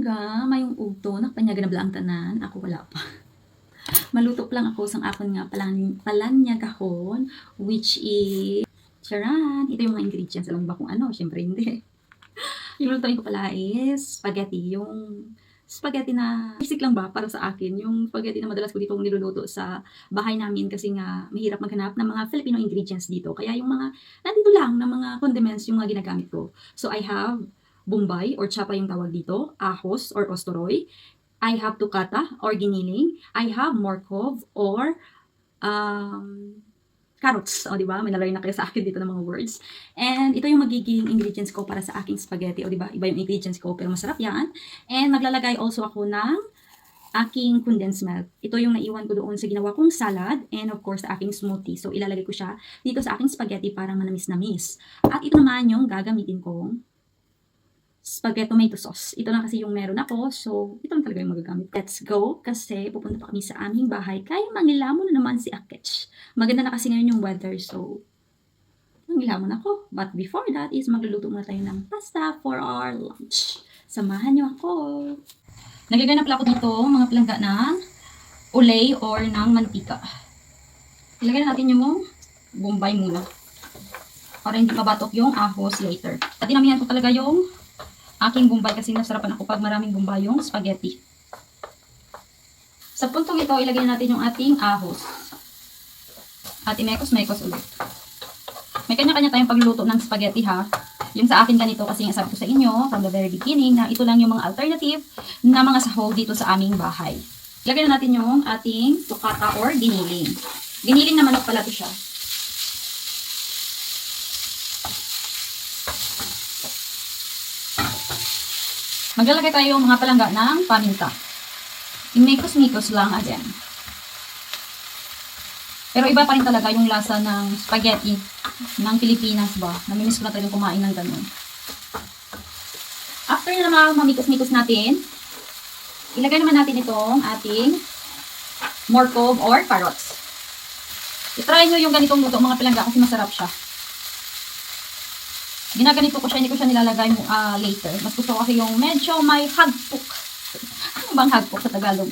palangga, mayong ugto, nakapanyaga na bala ang tanan, ako wala pa. Maluto pa lang ako sang akon nga palanyagahon, which is, charan, ito yung mga ingredients, alam ba kung ano, syempre hindi. Yung lutuin ko pala is spaghetti, yung spaghetti na basic lang ba para sa akin, yung spaghetti na madalas ko ditong niluluto sa bahay namin kasi nga mahirap maghanap ng mga Filipino ingredients dito. Kaya yung mga nandito lang na mga condiments yung mga ginagamit ko. So I have bombay or chapa yung tawag dito, ahos or ostoroy. I have tukata or giniling. I have morcov or carrots. O, di ba? May nalagay na kayo sa akin dito ng mga words. And ito yung magiging ingredients ko para sa aking spaghetti. O, di ba? Iba yung ingredients ko, pero masarap yan. And maglalagay also ako ng aking condensed milk. Ito yung naiwan ko doon sa ginawa kong salad and of course sa aking smoothie. So, ilalagay ko siya dito sa aking spaghetti para manamis-namis. At ito naman yung gagamitin kong spaghetti tomato sauce. Ito na kasi yung meron ako. So, ito lang talaga yung magagamit. Let's go kasi pupunta pa kami sa aming bahay. Kaya mangilamon na naman si Akech. Maganda na kasi ngayon yung weather. So, mangilamon ako. But before that is magluluto muna tayo ng pasta for our lunch. Samahan niyo ako. Naglagay na pala ako dito mga palangga ng ulay or ng mantika. Ilagay na natin yung bombay muna. Para hindi mabatok yung ahos later. At dinamihan ko talaga yung aking bombay kasi nasarapan ako pag maraming bombay yung spaghetti. Sa puntong ito, ilagay natin yung ating ahos. At imekos-mekos ulit. May kanya-kanya tayong pagluluto ng spaghetti ha. Yung sa akin ganito kasi nga sabi ko sa inyo from the very beginning na ito lang yung mga alternative na mga sahog dito sa aming bahay. Ilagay na natin yung ating tukata or giniling. Giniling na manok pala ito siya. Maglalagay tayo mga palangga ng paminta. Imikos-mikos lang again. Pero iba pa rin talaga yung lasa ng spaghetti ng Pilipinas ba. Namimiss ko na talagang kumain ng ganun. After na mamikos-mikos natin, ilagay naman natin itong ating morcov or carrots. I-try nyo yung ganitong luto mga palangga kasi masarap siya. Ginaganito ko siya, hindi ko siya nilalagay later. Mas gusto ko kasi yung medyo may hagpok. Ano bang hagpok sa Tagalog?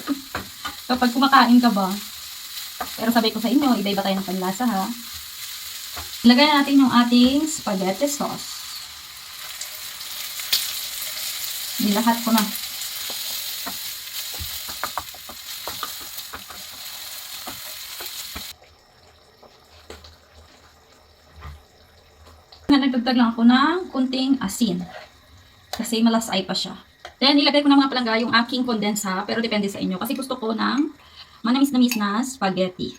Kapag kumakain ka ba? Pero sabi ko sa inyo, iba-iba tayo ng panlasa ha. Ilagay na natin yung ating spaghetti sauce. Nilahat ko na. Nagdagdag lang ako ng kunting asin. Kasi malasay pa siya. Then, ilagay ko na mga palangga yung aking kondensa. Pero depende sa inyo. Kasi gusto ko ng manamis-namis na spaghetti.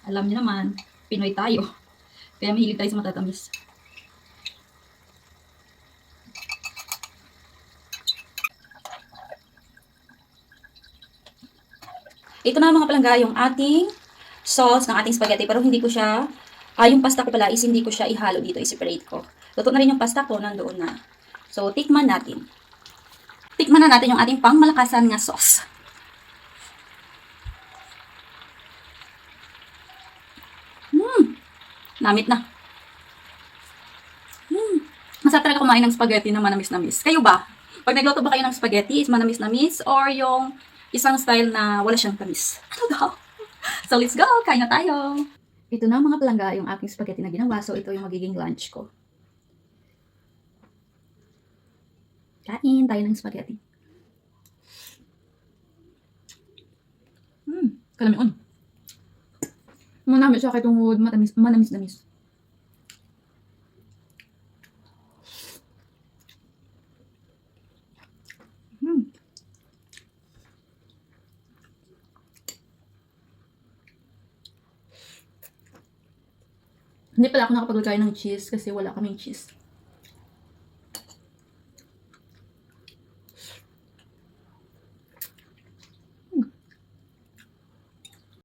Alam niyo naman, Pinoy tayo. Kaya mahilig tayo sa matatamis. Ito na mga palangga yung ating sauce ng ating spaghetti. Pero hindi ko siya yung pasta ko pala is hindi ko siya ihalo dito, i-separate ko. Luto na rin yung pasta ko, nandoon na. So, tikman natin. Tikman na natin yung ating pangmalakasan nga sauce. Namit na. Masarap talaga kumain ng spaghetti na manamis-namis. Kayo ba? Pag nagluto ba kayo ng spaghetti, is manamis-namis or yung isang style na wala siyang tamis? Ano daw? So, let's go! Kain na tayo! Ito na mga palangga yung aking spaghetti na ginawa. So, ito yung magiging lunch ko. Kain tayo ng spaghetti. Kalamion. Manamit siya kay tungod manamis-namis. Hindi pala ako nakapaglagay ng cheese kasi wala kaming cheese.